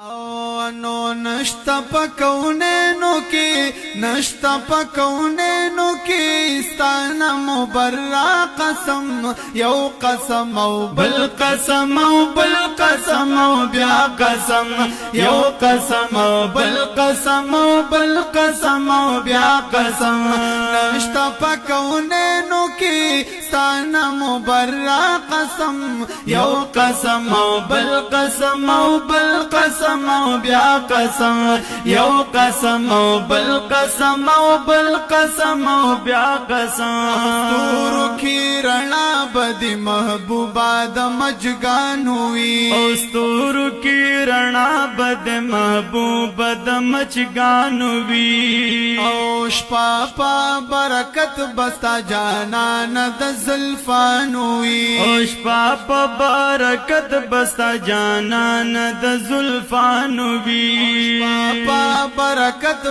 نو نشتا پکونینو کی نشتا پکونینو کی ستانا مبرا قسم یو قسم او بل قسم او بل قسم او بیا قسم یو قسم او بل قسم او بل قسم او بیا قسم نشتا پکونینو کی ستانا مبرا قسم یو قسم او بل قسم او بل قسم او بیا قسم یو قسم او بل قسم او بل قسم او بیا قسم ستورو کی رڼا بدی محبوبا د مجگان ہوئی او ستورو کی رڼا بد محبوبا د مجگان ہوئی او شپا پا برکت بستا جانان د زلفان ہوئی او شپا پا برکت بستا جانان د زلفان وی پا برکت